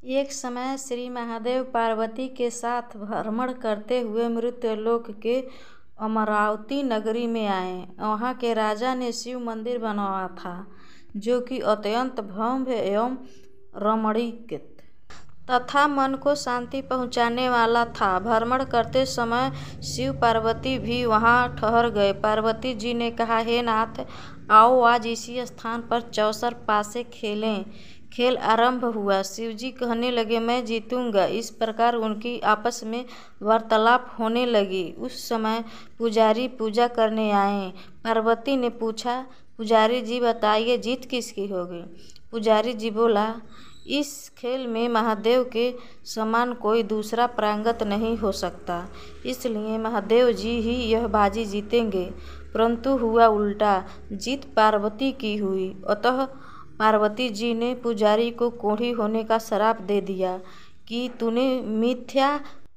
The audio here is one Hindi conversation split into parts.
एक समय श्री महादेव पार्वती के साथ भ्रमण करते हुए मृत्युलोक के अमरावती नगरी में आए। वहाँ के राजा ने शिव मंदिर बनवाया था, जो कि अत्यंत भव्य एवं रमणीक तथा मन को शांति पहुँचाने वाला था। भ्रमण करते समय शिव पार्वती भी वहाँ ठहर गए। पार्वती जी ने कहा, हे नाथ, आओ आज इसी स्थान पर चौसर पासे खेलें। खेल आरंभ हुआ। शिवजी कहने लगे, मैं जीतूंगा। इस प्रकार उनकी आपस में वार्तालाप होने लगी। उस समय पुजारी पूजा करने आए। पार्वती ने पूछा, पुजारी जी बताइए, जीत किसकी होगी? पुजारी जी बोला, इस खेल में महादेव के समान कोई दूसरा प्रांगत नहीं हो सकता, इसलिए महादेव जी ही यह बाजी जीतेंगे। परंतु हुआ उल्टा, जीत पार्वती की हुई। अतः पार्वती जी ने पुजारी को कोढ़ी होने का श्राप दे दिया कि तूने मिथ्या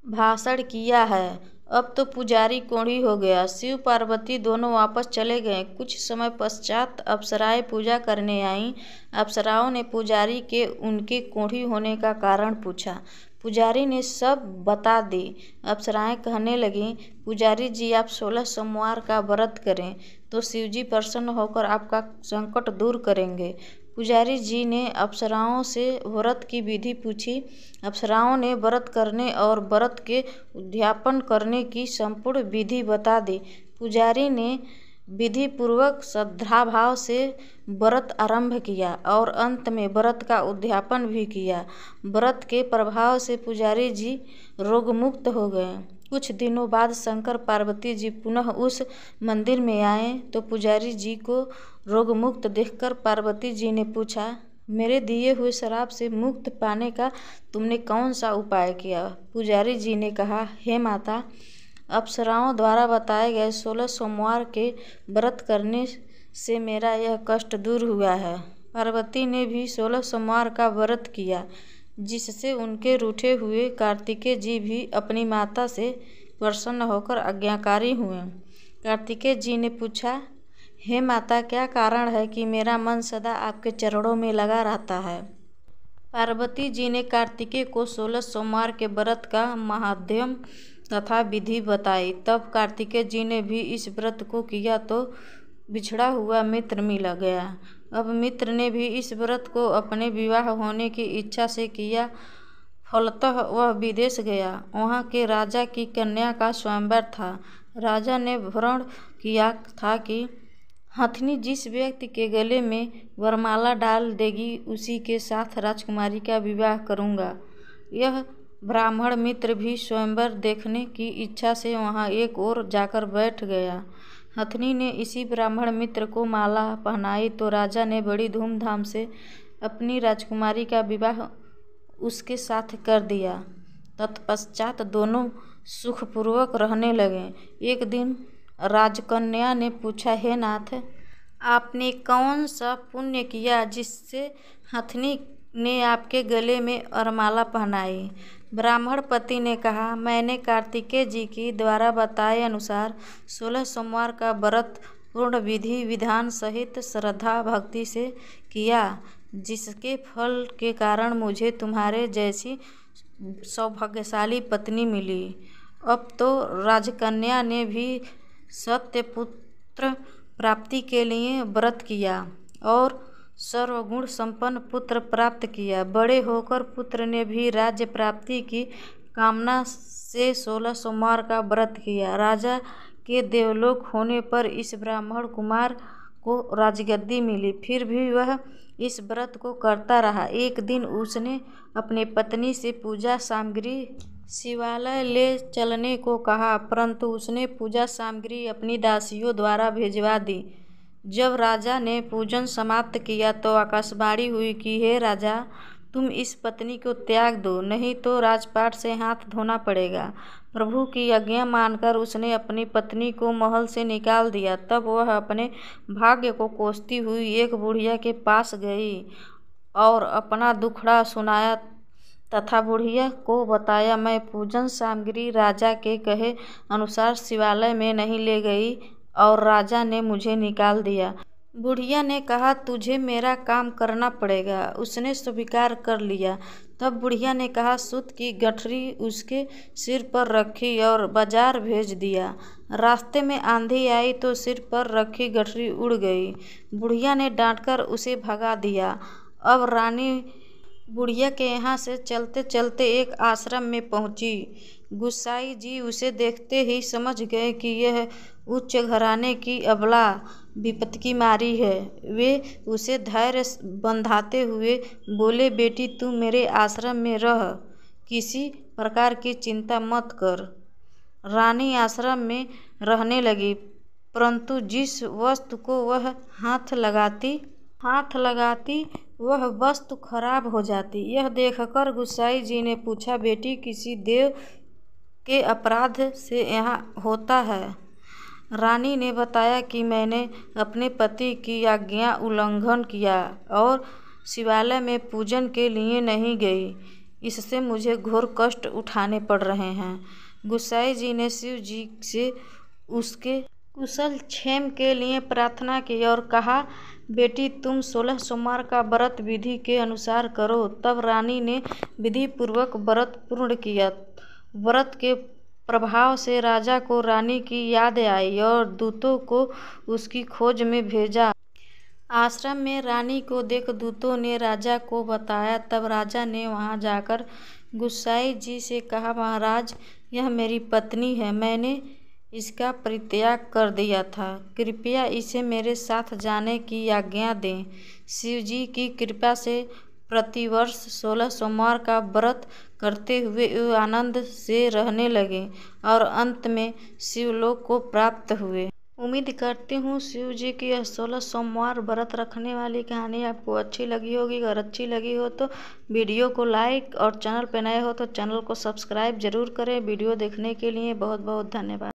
भाषण किया है। अब तो पुजारी कोढ़ी हो गया। शिव पार्वती दोनों वापस चले गए। कुछ समय पश्चात अप्सराएं पूजा करने आईं। अप्सराओं ने पुजारी के उनके कोढ़ी होने का कारण पूछा। पुजारी ने सब बता दी। अप्सराएं कहने लगीं, पुजारी जी आप 16 सोमवार का व्रत करें तो शिवजी प्रसन्न होकर आपका संकट दूर करेंगे। पुजारी जी ने अप्सराओं से व्रत की विधि पूछी। अप्सराओं ने व्रत करने और व्रत के उद्यापन करने की संपूर्ण विधि बता दी। पुजारी ने विधि पूर्वक श्रद्धाभाव से व्रत आरंभ किया और अंत में व्रत का उद्यापन भी किया। व्रत के प्रभाव से पुजारी जी रोगमुक्त हो गए। कुछ दिनों बाद शंकर पार्वती जी पुनः उस मंदिर में आए तो पुजारी जी को रोगमुक्त देखकर पार्वती जी ने पूछा, मेरे दिए हुए श्राप से मुक्त पाने का तुमने कौन सा उपाय किया? पुजारी जी ने कहा, हे माता, अप्सराओं द्वारा बताए गए 16 सोमवार के व्रत करने से मेरा यह कष्ट दूर हुआ है। पार्वती ने भी 16 सोमवार का व्रत किया, जिससे उनके रूठे हुए कार्तिकेय जी भी अपनी माता से प्रसन्न होकर आज्ञाकारी हुए। कार्तिकेय जी ने पूछा, हे माता, क्या कारण है कि मेरा मन सदा आपके चरणों में लगा रहता है? पार्वती जी ने कार्तिकेय को 16 सोमवार के व्रत का महात्म्य तथा विधि बताई। तब कार्तिकेय जी ने भी इस व्रत को किया तो बिछड़ा हुआ मित्र मिल गया। अब मित्र ने भी इस व्रत को अपने विवाह होने की इच्छा से किया। फलतः वह विदेश गया। वहाँ के राजा की कन्या का स्वयंवर था। राजा ने वर्ण किया था कि हथनी जिस व्यक्ति के गले में वरमाला डाल देगी, उसी के साथ राजकुमारी का विवाह करूँगा। यह ब्राह्मण मित्र भी स्वयंवर देखने की इच्छा से वहाँ एक ओर जाकर बैठ गया। हथनी ने इसी ब्राह्मण मित्र को माला पहनाई तो राजा ने बड़ी धूमधाम से अपनी राजकुमारी का विवाह उसके साथ कर दिया। तत्पश्चात दोनों सुखपूर्वक रहने लगे। एक दिन राजकन्या ने पूछा, हे नाथ, आपने कौन सा पुण्य किया जिससे हथनी ने आपके गले में वरमाला पहनाई? ब्राह्मण पति ने कहा, मैंने कार्तिकेय जी की द्वारा बताए अनुसार 16 सोमवार का व्रत पूर्ण विधि विधान सहित श्रद्धा भक्ति से किया, जिसके फल के कारण मुझे तुम्हारे जैसी सौभाग्यशाली पत्नी मिली। अब तो राजकन्या ने भी सत्यपुत्र प्राप्ति के लिए व्रत किया और सर्वगुण संपन्न पुत्र प्राप्त किया। बड़े होकर पुत्र ने भी राज्य प्राप्ति की कामना से 16 सोमवार का व्रत किया। राजा के देवलोक होने पर इस ब्राह्मण कुमार को राजगद्दी मिली। फिर भी वह इस व्रत को करता रहा। एक दिन उसने अपनी पत्नी से पूजा सामग्री शिवालय ले चलने को कहा, परंतु उसने पूजा सामग्री अपनी दासियों द्वारा भिजवा दी। जब राजा ने पूजन समाप्त किया तो आकाशवाणी हुई कि हे राजा, तुम इस पत्नी को त्याग दो, नहीं तो राजपाट से हाथ धोना पड़ेगा। प्रभु की आज्ञा मानकर उसने अपनी पत्नी को महल से निकाल दिया। तब वह अपने भाग्य को कोसती हुई एक बुढ़िया के पास गई और अपना दुखड़ा सुनाया तथा बुढ़िया को बताया, मैं पूजन सामग्री राजा के कहे अनुसार शिवालय में नहीं ले गई और राजा ने मुझे निकाल दिया। बुढ़िया ने कहा, तुझे मेरा काम करना पड़ेगा। उसने स्वीकार कर लिया। तब बुढ़िया ने कहा, सूत की गठरी उसके सिर पर रखी और बाजार भेज दिया। रास्ते में आंधी आई तो सिर पर रखी गठरी उड़ गई। बुढ़िया ने डांटकर उसे भगा दिया। अब रानी बुढ़िया के यहाँ से चलते चलते एक आश्रम में पहुँची। गुस्साई जी उसे देखते ही समझ गए कि यह उच्च घराने की अबला विपत्ति की मारी है। वे उसे धैर्य बंधाते हुए बोले, बेटी तू मेरे आश्रम में रह, किसी प्रकार की चिंता मत कर। रानी आश्रम में रहने लगी, परंतु जिस वस्तु को वह हाथ लगाती वह वस्तु खराब हो जाती। यह देखकर गुस्साई जी ने पूछा, बेटी किसी देव के अपराध से यहाँ होता है? रानी ने बताया कि मैंने अपने पति की आज्ञा उल्लंघन किया और शिवालय में पूजन के लिए नहीं गई, इससे मुझे घोर कष्ट उठाने पड़ रहे हैं। गुस्साई जी ने शिव जी से उसके कुशल क्षेम के लिए प्रार्थना की और कहा, बेटी तुम 16 सोमवार का व्रत विधि के अनुसार करो। तब रानी ने विधि पूर्वक व्रत पूर्ण किया। व्रत के प्रभाव से राजा को रानी की याद आई और दूतों को उसकी खोज में भेजा। आश्रम में रानी को देख दूतों ने राजा को बताया। तब राजा ने वहां जाकर गुस्साई जी से कहा, महाराज यह मेरी पत्नी है, मैंने इसका परित्याग कर दिया था, कृपया इसे मेरे साथ जाने की आज्ञा दें। शिव जी की कृपा से प्रतिवर्ष 16 सोमवार का व्रत करते हुए वे आनंद से रहने लगे और अंत में शिवलोक को प्राप्त हुए। उम्मीद करती हूँ शिव जी की यह 16 सोमवार व्रत रखने वाली कहानी आपको अच्छी लगी होगी। अगर अच्छी लगी हो तो वीडियो को लाइक और चैनल पर नए हो तो चैनल को सब्सक्राइब जरूर करें। वीडियो देखने के लिए बहुत बहुत धन्यवाद।